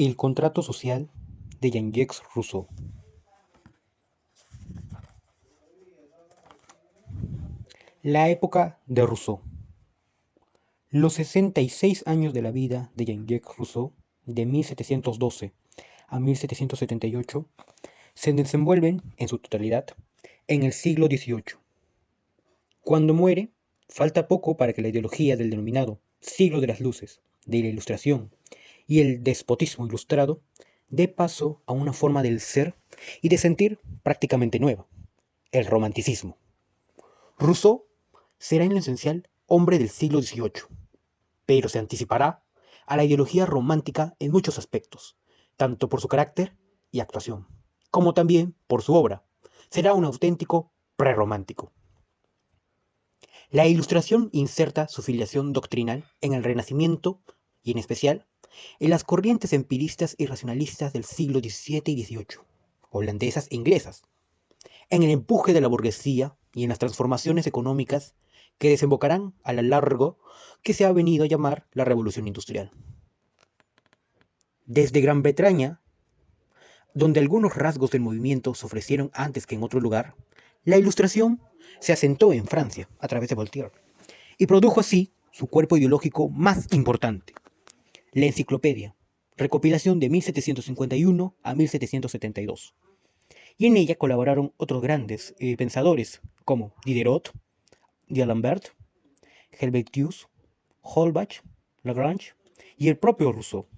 El contrato social de Jean-Jacques Rousseau. La época de Rousseau. Los 66 años de la vida de Jean-Jacques Rousseau, de 1712 a 1778, se desenvuelven en su totalidad en el siglo XVIII. Cuando muere, falta poco para que la ideología del denominado siglo de las luces, de la Ilustración y el despotismo ilustrado dé paso a una forma del ser y de sentir prácticamente nueva, el romanticismo. Rousseau será en lo esencial hombre del siglo XVIII, pero se anticipará a la ideología romántica en muchos aspectos, tanto por su carácter y actuación, como también por su obra. Será un auténtico prerromántico. La Ilustración inserta su filiación doctrinal en el Renacimiento y en especial en las corrientes empiristas y racionalistas del siglo XVII y XVIII, holandesas e inglesas, en el empuje de la burguesía y en las transformaciones económicas que desembocarán a lo largo que se ha venido a llamar la Revolución Industrial. Desde Gran Bretaña, donde algunos rasgos del movimiento se ofrecieron antes que en otro lugar, la Ilustración se asentó en Francia a través de Voltaire y produjo así su cuerpo ideológico más importante, la Enciclopedia, recopilación de 1751 a 1772. Y en ella colaboraron otros grandes pensadores como Diderot, D'Alembert, Helvetius, Holbach, Lagrange y el propio Rousseau.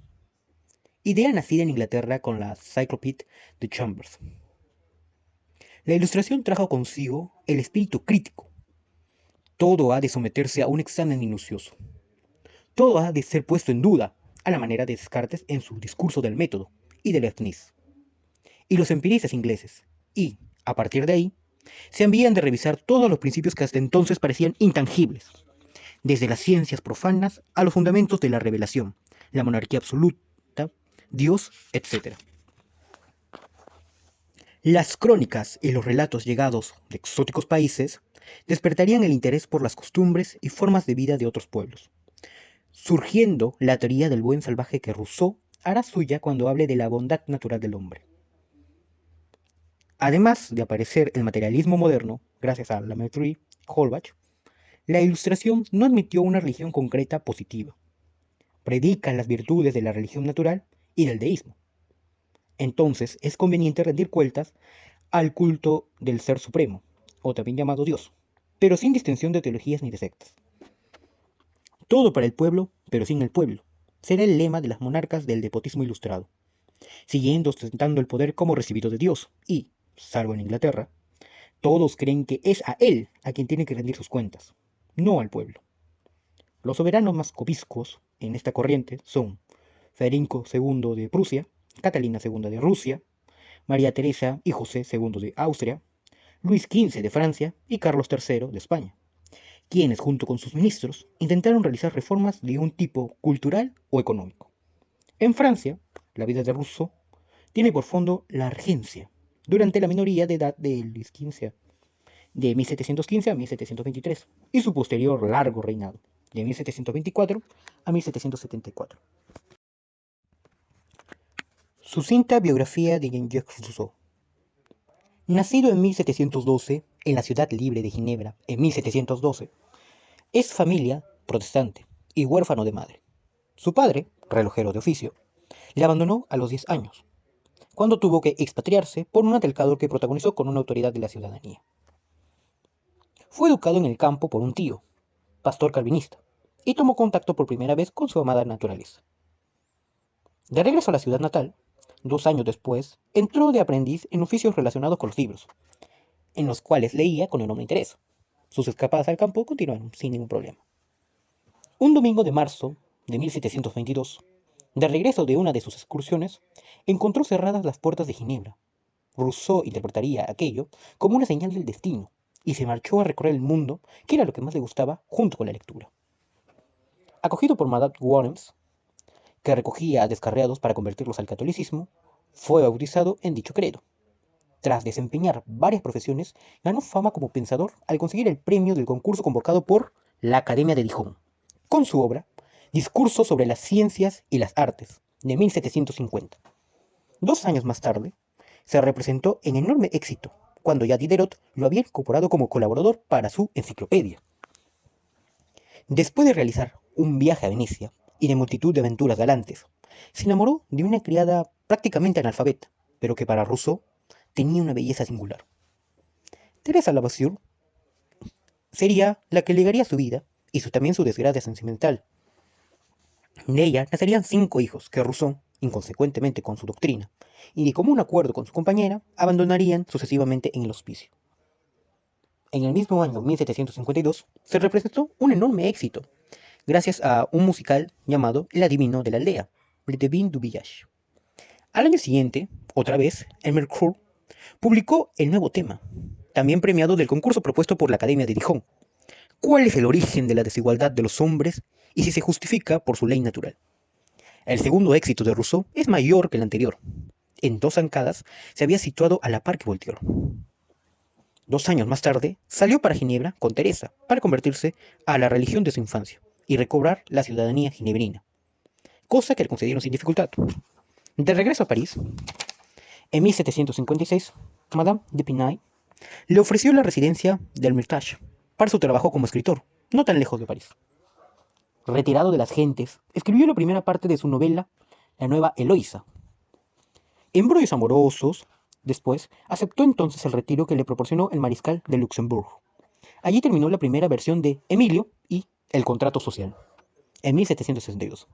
Idea nacida en Inglaterra con la Cyclopedia de Chambers. La Ilustración trajo consigo el espíritu crítico. Todo ha de someterse a un examen minucioso. Todo ha de ser puesto en duda, a la manera de Descartes en su discurso del método y de Leibniz. Y los empiristas ingleses, y, a partir de ahí, se habían de revisar todos los principios que hasta entonces parecían intangibles, desde las ciencias profanas a los fundamentos de la revelación, la monarquía absoluta, Dios, etc. Las crónicas y los relatos llegados de exóticos países despertarían el interés por las costumbres y formas de vida de otros pueblos, surgiendo la teoría del buen salvaje que Rousseau hará suya cuando hable de la bondad natural del hombre. Además de aparecer el materialismo moderno, gracias a La Mettrie, Holbach, la Ilustración no admitió una religión concreta positiva. Predica las virtudes de la religión natural y del deísmo. Entonces es conveniente rendir cuentas al culto del Ser Supremo, o también llamado Dios, pero sin distinción de teologías ni de sectas. Todo para el pueblo, pero sin el pueblo, será el lema de las monarcas del despotismo ilustrado, siguiendo ostentando el poder como recibido de Dios, y, salvo en Inglaterra, todos creen que es a él a quien tienen que rendir sus cuentas, no al pueblo. Los soberanos más copiscos en esta corriente son Federico II de Prusia, Catalina II de Rusia, María Teresa y José II de Austria, Luis XV de Francia y Carlos III de España, quienes junto con sus ministros intentaron realizar reformas de un tipo cultural o económico. En Francia, la vida de Rousseau tiene por fondo la regencia durante la minoría de edad de Luis XV, de 1715 a 1723, y su posterior largo reinado, de 1724 a 1774. Sucinta biografía de Jean-Jacques Rousseau. Nacido en 1712 en la ciudad libre de Ginebra, en 1712, es familia protestante y huérfano de madre. Su padre, relojero de oficio, le abandonó a los 10 años, cuando tuvo que expatriarse por un altercado que protagonizó con una autoridad de la ciudadanía. Fue educado en el campo por un tío, pastor calvinista, y tomó contacto por primera vez con su amada naturaleza. De regreso a la ciudad natal, 2 años después, entró de aprendiz en oficios relacionados con los libros, en los cuales leía con enorme interés. Sus escapadas al campo continuaron sin ningún problema. Un domingo de marzo de 1722, de regreso de una de sus excursiones, encontró cerradas las puertas de Ginebra. Rousseau interpretaría aquello como una señal del destino y se marchó a recorrer el mundo, que era lo que más le gustaba, junto con la lectura. Acogido por Madame Worms, que recogía a descarriados para convertirlos al catolicismo, fue bautizado en dicho credo. Tras desempeñar varias profesiones, ganó fama como pensador al conseguir el premio del concurso convocado por la Academia de Dijon, con su obra Discurso sobre las ciencias y las artes, de 1750. 2 años más tarde, se representó en enorme éxito, cuando ya Diderot lo había incorporado como colaborador para su enciclopedia. Después de realizar un viaje a Venecia y de multitud de aventuras galantes, se enamoró de una criada prácticamente analfabeta, pero que para Rousseau tenía una belleza singular. Teresa Lavoisier sería la que legaría su vida y también su desgracia sentimental. De ella nacerían 5 hijos que Rousseau, inconsecuentemente con su doctrina, y de común acuerdo con su compañera, abandonarían sucesivamente en el hospicio. En el mismo año 1752 se representó un enorme éxito, gracias a un musical llamado El adivino de la aldea, Le Devin du Village. Al año siguiente, otra vez, el Mercure publicó el nuevo tema, también premiado del concurso propuesto por la Academia de Dijon. ¿Cuál es el origen de la desigualdad de los hombres y si se justifica por su ley natural? El segundo éxito de Rousseau es mayor que el anterior. En 2 zancadas se había situado a la par que Voltaire. 2 años más tarde, salió para Ginebra con Teresa para convertirse a la religión de su infancia y recobrar la ciudadanía ginebrina, cosa que le concedieron sin dificultad. De regreso a París, en 1756, Madame de Pinay le ofreció la residencia del Hermitage para su trabajo como escritor, no tan lejos de París. Retirado de las gentes, escribió la primera parte de su novela, La nueva Eloísa. Embrollos amorosos, después, aceptó entonces el retiro que le proporcionó el mariscal de Luxemburgo. Allí terminó la primera versión de Emilio y El contrato social, en 1762.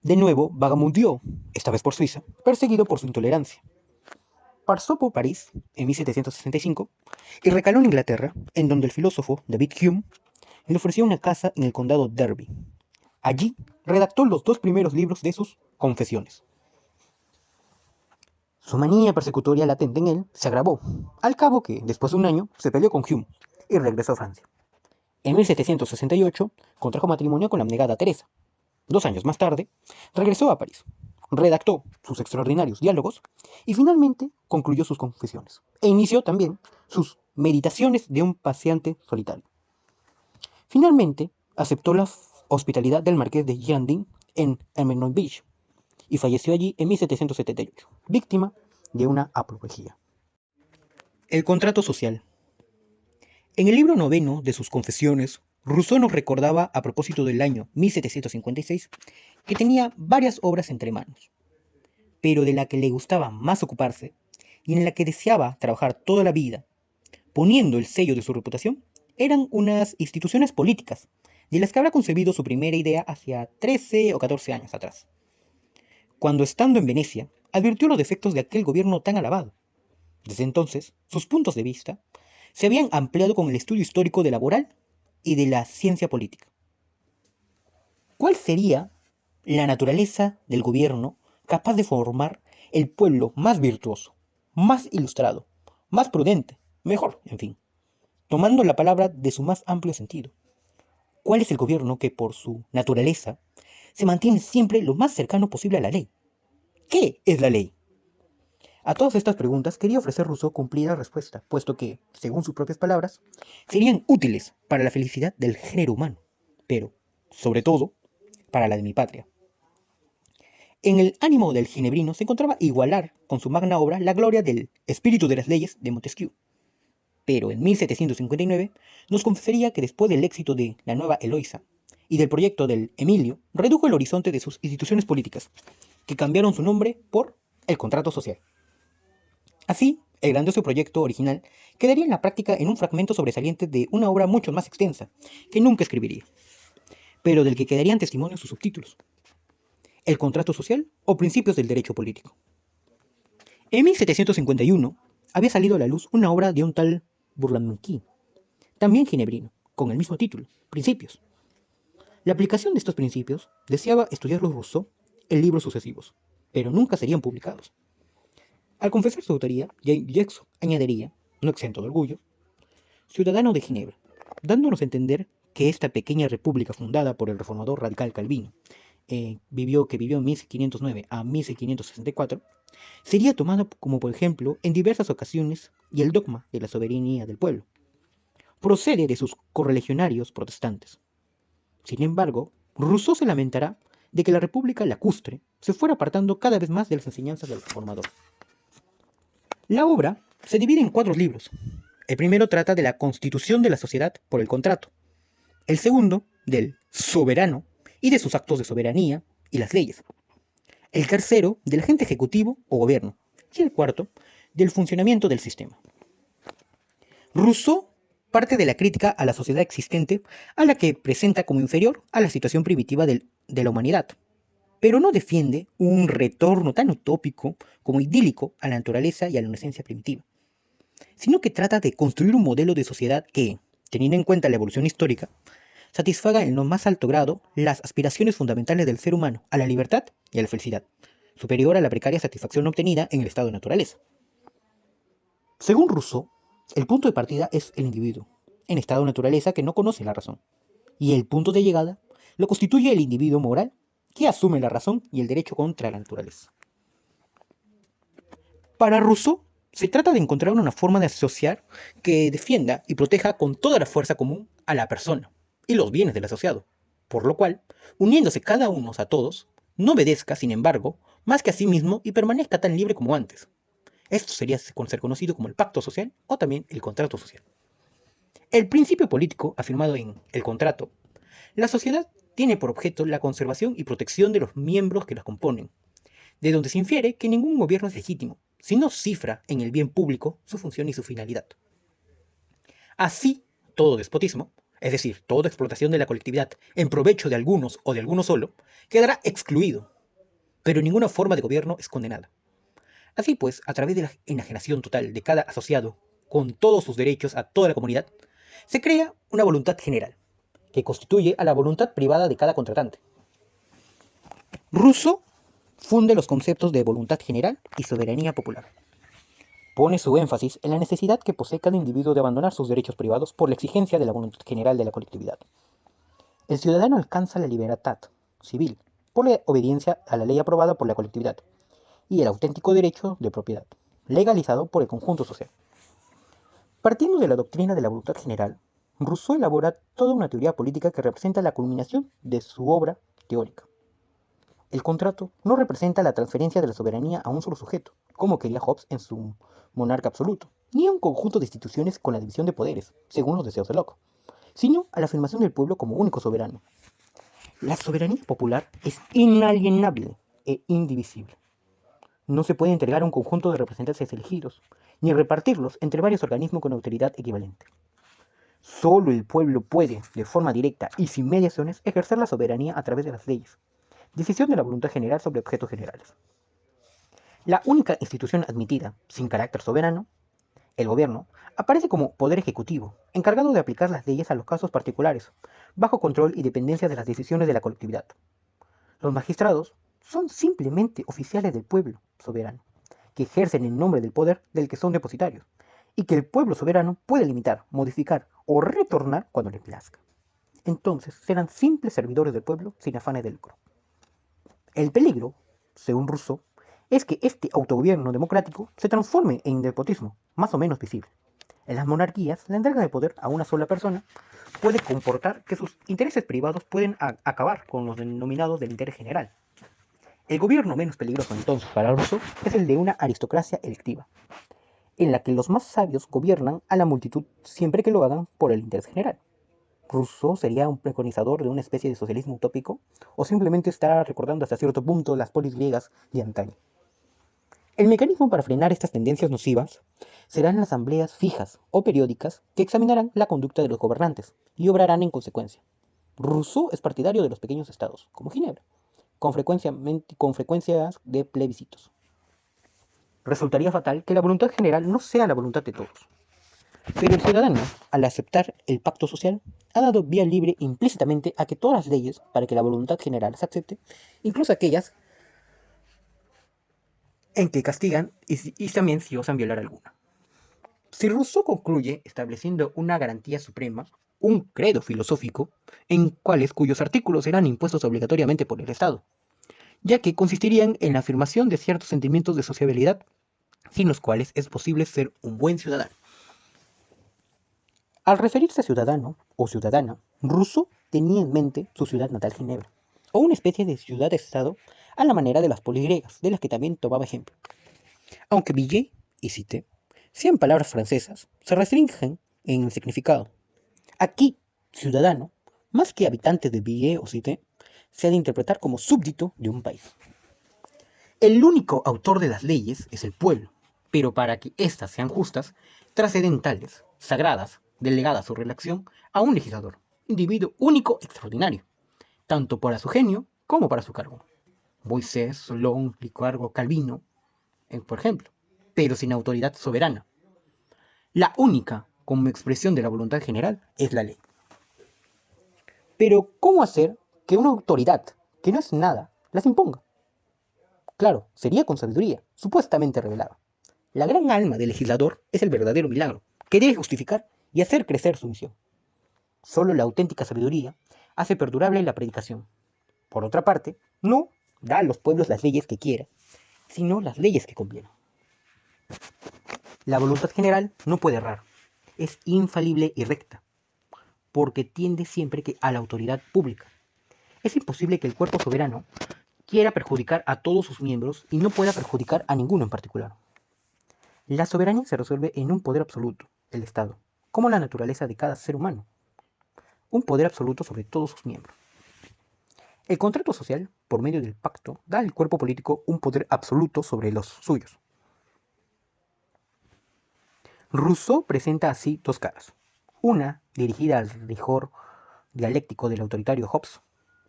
De nuevo vagabundeó, esta vez por Suiza, perseguido por su intolerancia. Pasó por París en 1765 y recaló en Inglaterra, en donde el filósofo David Hume le ofreció una casa en el condado Derby. Allí redactó los 2 primeros libros de sus Confesiones. Su manía persecutoria latente en él se agravó, al cabo que, después de un año, se peleó con Hume y regresó a Francia. En 1768 contrajo matrimonio con la abnegada Teresa. 2 años más tarde, regresó a París, redactó sus extraordinarios diálogos y finalmente concluyó sus Confesiones, e inició también sus Meditaciones de un paseante solitario. Finalmente, aceptó la hospitalidad del marqués de Girardin en Ermenonville y falleció allí en 1778, víctima de una apoplejía. El contrato social. En el libro noveno de sus Confesiones, Rousseau nos recordaba, a propósito del año 1756, que tenía varias obras entre manos, pero de la que le gustaba más ocuparse y en la que deseaba trabajar toda la vida, poniendo el sello de su reputación, eran unas instituciones políticas, de las que habrá concebido su primera idea hacia 13 o 14 años atrás, cuando estando en Venecia, advirtió los defectos de aquel gobierno tan alabado. Desde entonces, sus puntos de vista se habían ampliado con el estudio histórico de la moral y de la ciencia política. ¿Cuál sería la naturaleza del gobierno capaz de formar el pueblo más virtuoso, más ilustrado, más prudente, mejor, en fin, tomando la palabra de su más amplio sentido? ¿Cuál es el gobierno que por su naturaleza se mantiene siempre lo más cercano posible a la ley? ¿Qué es la ley? A todas estas preguntas quería ofrecer Rousseau cumplida respuesta, puesto que, según sus propias palabras, serían útiles para la felicidad del género humano, pero, sobre todo, para la de mi patria. En el ánimo del ginebrino se encontraba igualar con su magna obra la gloria del espíritu de las leyes de Montesquieu. Pero en 1759 nos confesaría que después del éxito de la nueva Eloísa y del proyecto del Emilio, redujo el horizonte de sus instituciones políticas, que cambiaron su nombre por el contrato social. Así, el grandioso proyecto original quedaría en la práctica en un fragmento sobresaliente de una obra mucho más extensa, que nunca escribiría, pero del que quedarían testimonios sus subtítulos: El contrato social o principios del derecho político. En 1751 había salido a la luz una obra de un tal Burlamaqui, también ginebrino, con el mismo título, Principios. La aplicación de estos principios deseaba estudiarlos Rousseau en libros sucesivos, pero nunca serían publicados. Al confesar su autoría, Jackson añadiría, no exento de orgullo, ciudadano de Ginebra, dándonos a entender que esta pequeña república fundada por el reformador radical Calvino, que vivió en 1509 a 1564, sería tomada como por ejemplo en diversas ocasiones y el dogma de la soberanía del pueblo. Procede de sus correligionarios protestantes. Sin embargo, Rousseau se lamentará de que la república lacustre se fuera apartando cada vez más de las enseñanzas del reformador. La obra se divide en 4 libros. El primero trata de la constitución de la sociedad por el contrato. El segundo, del soberano y de sus actos de soberanía y las leyes. El tercero, del agente ejecutivo o gobierno. Y el cuarto, del funcionamiento del sistema. Rousseau parte de la crítica a la sociedad existente, a la que presenta como inferior a la situación primitiva de la humanidad, pero no defiende un retorno tan utópico como idílico a la naturaleza y a la inocencia primitiva, sino que trata de construir un modelo de sociedad que, teniendo en cuenta la evolución histórica, satisfaga en lo más alto grado las aspiraciones fundamentales del ser humano a la libertad y a la felicidad, superior a la precaria satisfacción obtenida en el estado de naturaleza. Según Rousseau, el punto de partida es el individuo, en estado de naturaleza que no conoce la razón, y el punto de llegada lo constituye el individuo moral que asume la razón y el derecho contra la naturaleza. Para Rousseau, se trata de encontrar una forma de asociar que defienda y proteja con toda la fuerza común a la persona y los bienes del asociado, por lo cual, uniéndose cada uno a todos, no obedezca, sin embargo, más que a sí mismo y permanezca tan libre como antes. Esto sería ser conocido como el pacto social o también el contrato social. El principio político afirmado en el contrato, la sociedad tiene por objeto la conservación y protección de los miembros que la componen, de donde se infiere que ningún gobierno es legítimo, si no cifra en el bien público su función y su finalidad. Así, todo despotismo, es decir, toda explotación de la colectividad en provecho de algunos o de algunos solo, quedará excluido, pero ninguna forma de gobierno es condenada. Así pues, a través de la enajenación total de cada asociado, con todos sus derechos a toda la comunidad, se crea una voluntad general, que constituye a la voluntad privada de cada contratante. Rousseau funde los conceptos de voluntad general y soberanía popular. Pone su énfasis en la necesidad que posee cada individuo de abandonar sus derechos privados por la exigencia de la voluntad general de la colectividad. El ciudadano alcanza la libertad civil por la obediencia a la ley aprobada por la colectividad y el auténtico derecho de propiedad, legalizado por el conjunto social. Partiendo de la doctrina de la voluntad general, Rousseau elabora toda una teoría política que representa la culminación de su obra teórica. El contrato no representa la transferencia de la soberanía a un solo sujeto, como quería Hobbes en su Monarca Absoluto, ni a un conjunto de instituciones con la división de poderes, según los deseos de Locke, sino a la afirmación del pueblo como único soberano. La soberanía popular es inalienable e indivisible. No se puede entregar a un conjunto de representantes elegidos, ni repartirlos entre varios organismos con autoridad equivalente. Solo el pueblo puede, de forma directa y sin mediaciones, ejercer la soberanía a través de las leyes, decisión de la voluntad general sobre objetos generales. La única institución admitida, sin carácter soberano, el gobierno, aparece como poder ejecutivo, encargado de aplicar las leyes a los casos particulares, bajo control y dependencia de las decisiones de la colectividad. Los magistrados son simplemente oficiales del pueblo soberano, que ejercen en nombre del poder del que son depositarios, y que el pueblo soberano puede limitar, modificar o retornar cuando le plazca. Entonces serán simples servidores del pueblo sin afanes de lucro. El peligro, según Rousseau, es que este autogobierno democrático se transforme en despotismo, más o menos visible. En las monarquías, la entrega de poder a una sola persona puede comportar que sus intereses privados pueden acabar con los denominados del interés general. El gobierno menos peligroso entonces para Rousseau es el de una aristocracia electiva, en la que los más sabios gobiernan a la multitud siempre que lo hagan por el interés general. ¿Rousseau sería un preconizador de una especie de socialismo utópico? ¿O simplemente estará recordando hasta cierto punto las polis griegas de antaño? El mecanismo para frenar estas tendencias nocivas serán las asambleas fijas o periódicas que examinarán la conducta de los gobernantes y obrarán en consecuencia. Rousseau es partidario de los pequeños estados, como Ginebra, con frecuencias de plebiscitos. Resultaría fatal que la voluntad general no sea la voluntad de todos. Pero el ciudadano, al aceptar el pacto social, ha dado vía libre implícitamente a que todas las leyes, para que la voluntad general se acepte, incluso aquellas en que castigan y también si osan violar alguna. Si Rousseau concluye estableciendo una garantía suprema, un credo filosófico, cuyos artículos serán impuestos obligatoriamente por el Estado, ya que consistirían en la afirmación de ciertos sentimientos de sociabilidad, sin los cuales es posible ser un buen ciudadano. Al referirse a ciudadano o ciudadana, Rousseau tenía en mente su ciudad natal Ginebra, o una especie de ciudad-estado a la manera de las poligriegas, de las que también tomaba ejemplo. Aunque Villiers y Cité sean palabras francesas, se restringen en el significado. Aquí, ciudadano, más que habitante de Villiers o Cité, se ha de interpretar como súbdito de un país. El único autor de las leyes es el pueblo, pero para que éstas sean justas, trascendentales, sagradas, delegadas su relación a un legislador, individuo único extraordinario, tanto para su genio como para su cargo. Moisés, Solón, Ricardo, Calvino, por ejemplo, pero sin autoridad soberana. La única como expresión de la voluntad general es la ley. Pero, ¿cómo hacer que una autoridad, que no es nada, las imponga? Claro, sería con sabiduría, supuestamente revelada. La gran alma del legislador es el verdadero milagro, que debe justificar y hacer crecer su misión. Solo la auténtica sabiduría hace perdurable la predicación. Por otra parte, no da a los pueblos las leyes que quiera, sino las leyes que convienen. La voluntad general no puede errar, es infalible y recta, porque tiende siempre a la autoridad pública. Es imposible que el cuerpo soberano quiera perjudicar a todos sus miembros y no pueda perjudicar a ninguno en particular. La soberanía se resuelve en un poder absoluto, el Estado, como la naturaleza de cada ser humano, un poder absoluto sobre todos sus miembros. El contrato social, por medio del pacto, da al cuerpo político un poder absoluto sobre los suyos. Rousseau presenta así dos caras, una dirigida al rigor dialéctico del autoritario Hobbes,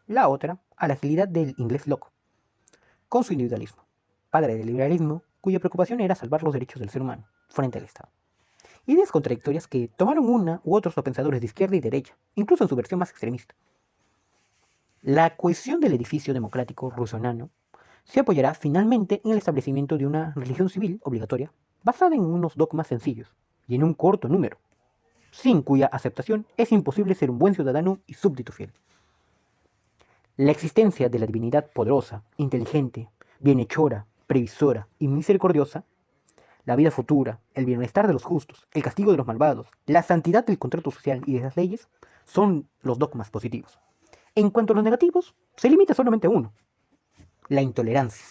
la otra a la agilidad del inglés Locke, con su individualismo, padre del liberalismo, cuya preocupación era salvar los derechos del ser humano frente al Estado. Ideas contradictorias que tomaron una u otros pensadores de izquierda y derecha, incluso en su versión más extremista. La cohesión del edificio democrático russoniano se apoyará finalmente en el establecimiento de una religión civil obligatoria basada en unos dogmas sencillos y en un corto número, sin cuya aceptación es imposible ser un buen ciudadano y súbdito fiel. La existencia de la divinidad poderosa, inteligente, bienhechora, previsora y misericordiosa, la vida futura, el bienestar de los justos, el castigo de los malvados, la santidad del contrato social y de las leyes son los dogmas positivos. En cuanto a los negativos, se limita solamente a uno, la intolerancia.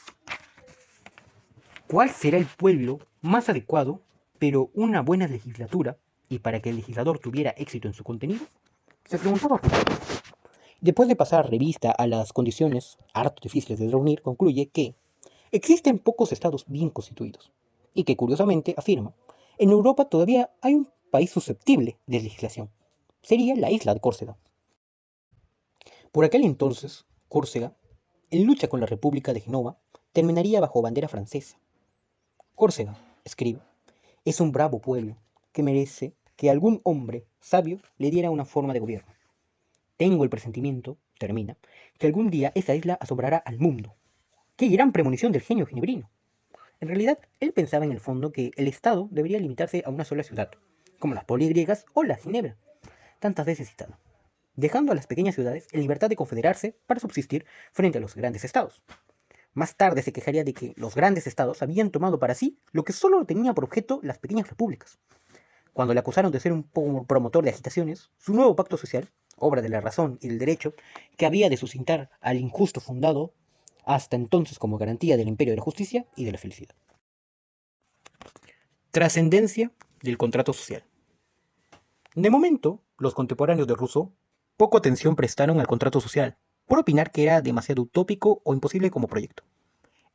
¿Cuál será el pueblo más adecuado, pero una buena legislatura, y para que el legislador tuviera éxito en su contenido? Se preguntaba Rousseau. Después de pasar revista a las condiciones harto difíciles de reunir, concluye que existen pocos estados bien constituidos, y que curiosamente afirma, en Europa todavía hay un país susceptible de legislación. Sería la isla de Córcega. Por aquel entonces, Córcega, en lucha con la República de Genova, terminaría bajo bandera francesa. Córcega, escribe, es un bravo pueblo que merece que algún hombre sabio le diera una forma de gobierno. Tengo el presentimiento, termina, que algún día esa isla asombrará al mundo. ¡Qué gran premonición del genio ginebrino! En realidad, él pensaba en el fondo que el Estado debería limitarse a una sola ciudad, como las poligriegas o la Ginebra, tantas veces citada, dejando a las pequeñas ciudades en libertad de confederarse para subsistir frente a los grandes estados. Más tarde se quejaría de que los grandes estados habían tomado para sí lo que solo tenía por objeto las pequeñas repúblicas. Cuando le acusaron de ser un promotor de agitaciones, su nuevo pacto social, obra de la razón y del derecho, que había de sustentar al injusto fundado hasta entonces como garantía del imperio de la justicia y de la felicidad. Trascendencia del contrato social. De momento, los contemporáneos de Rousseau poco atención prestaron al contrato social, por opinar que era demasiado utópico o imposible como proyecto.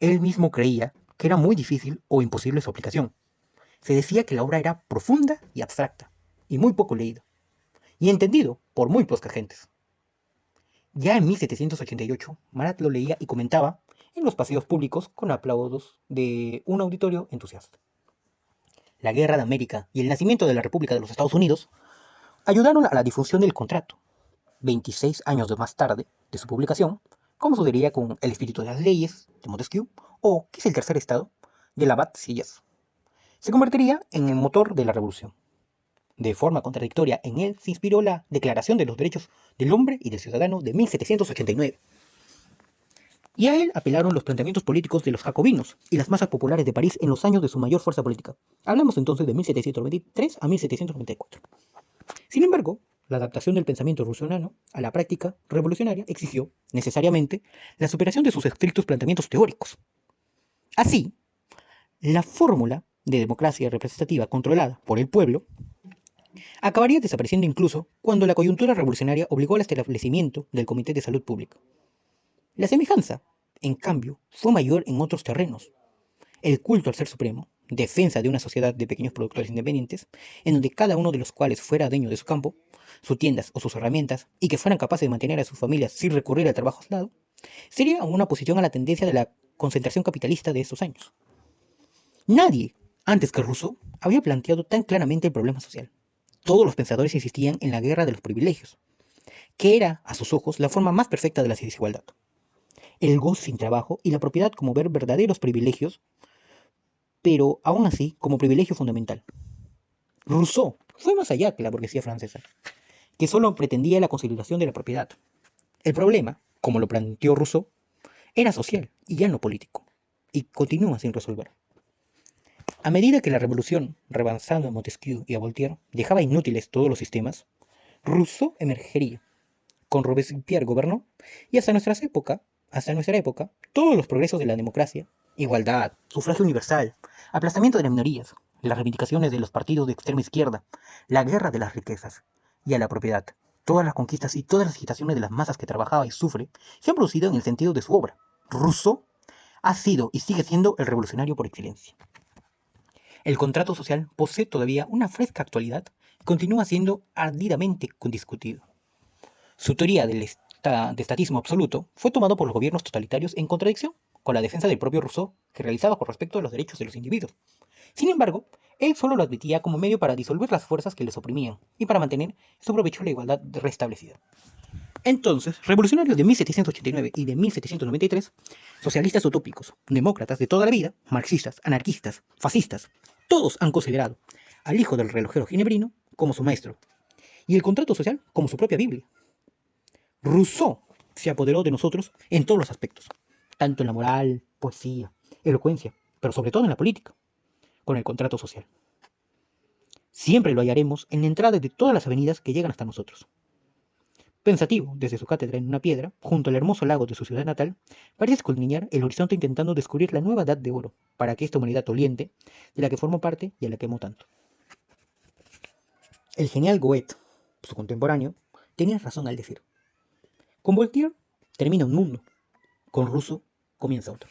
Él mismo creía que era muy difícil o imposible su aplicación. Se decía que la obra era profunda y abstracta, y muy poco leído, y entendido por muy pocas gentes. Ya en 1788, Marat lo leía y comentaba en los paseos públicos con aplausos de un auditorio entusiasta. La Guerra de América y el nacimiento de la República de los Estados Unidos ayudaron a la difusión del contrato. 26 años más tarde de su publicación, como sucedería con El espíritu de las leyes, de Montesquieu, o ¿Qué es el tercer estado?, de Labat-Sieyès, se convertiría en el motor de la revolución. De forma contradictoria, en él se inspiró la Declaración de los Derechos del Hombre y del Ciudadano de 1789. Y a él apelaron los planteamientos políticos de los jacobinos y las masas populares de París en los años de su mayor fuerza política. Hablamos entonces de 1723 a 1794. Sin embargo, la adaptación del pensamiento russoniano a la práctica revolucionaria exigió, necesariamente, la superación de sus estrictos planteamientos teóricos. Así, la fórmula de democracia representativa controlada por el pueblo acabaría desapareciendo incluso cuando la coyuntura revolucionaria obligó al establecimiento del Comité de Salud Pública. La semejanza, en cambio, fue mayor en otros terrenos. El culto al ser supremo, defensa de una sociedad de pequeños productores independientes, en donde cada uno de los cuales fuera dueño de su campo, sus tiendas o sus herramientas, y que fueran capaces de mantener a sus familias sin recurrir al trabajo aislado, sería una oposición a la tendencia de la concentración capitalista de estos años. Nadie, antes que Rousseau, había planteado tan claramente el problema social. Todos los pensadores insistían en la guerra de los privilegios, que era, a sus ojos, la forma más perfecta de la desigualdad. El goce sin trabajo y la propiedad como ver verdaderos privilegios, pero aún así como privilegio fundamental. Rousseau fue más allá que la burguesía francesa, que solo pretendía la consolidación de la propiedad. El problema, como lo planteó Rousseau, era social y ya no político, y continúa sin resolver. A medida que la revolución, revanzando a Montesquieu y a Voltaire, dejaba inútiles todos los sistemas, Rousseau emergería. Con Robespierre gobernó, y hasta nuestra época, todos los progresos de la democracia, igualdad, sufragio universal, aplastamiento de las minorías, las reivindicaciones de los partidos de extrema izquierda, la guerra de las riquezas y a la propiedad, todas las conquistas y todas las agitaciones de las masas que trabajaba y sufre, se han producido en el sentido de su obra. Rousseau ha sido y sigue siendo el revolucionario por excelencia. El contrato social posee todavía una fresca actualidad y continúa siendo ardidamente discutido. Su teoría de estatismo absoluto fue tomado por los gobiernos totalitarios en contradicción con la defensa del propio Rousseau que realizaba con respecto a los derechos de los individuos. Sin embargo, él solo lo admitía como medio para disolver las fuerzas que les oprimían y para mantener en su provecho la igualdad restablecida. Entonces, revolucionarios de 1789 y de 1793, socialistas utópicos, demócratas de toda la vida, marxistas, anarquistas, fascistas, todos han considerado al hijo del relojero ginebrino como su maestro y el contrato social como su propia Biblia. Rousseau se apoderó de nosotros en todos los aspectos, tanto en la moral, poesía, elocuencia, pero sobre todo en la política, con el contrato social. Siempre lo hallaremos en la entrada de todas las avenidas que llegan hasta nosotros. Pensativo, desde su cátedra en una piedra, junto al hermoso lago de su ciudad natal, parece escudriñar el horizonte intentando descubrir la nueva edad de oro para que esta humanidad doliente, de la que formó parte y a la que amó tanto. El genial Goethe, su contemporáneo, tenía razón al decir: con Voltaire termina un mundo, con Rousseau comienza otro.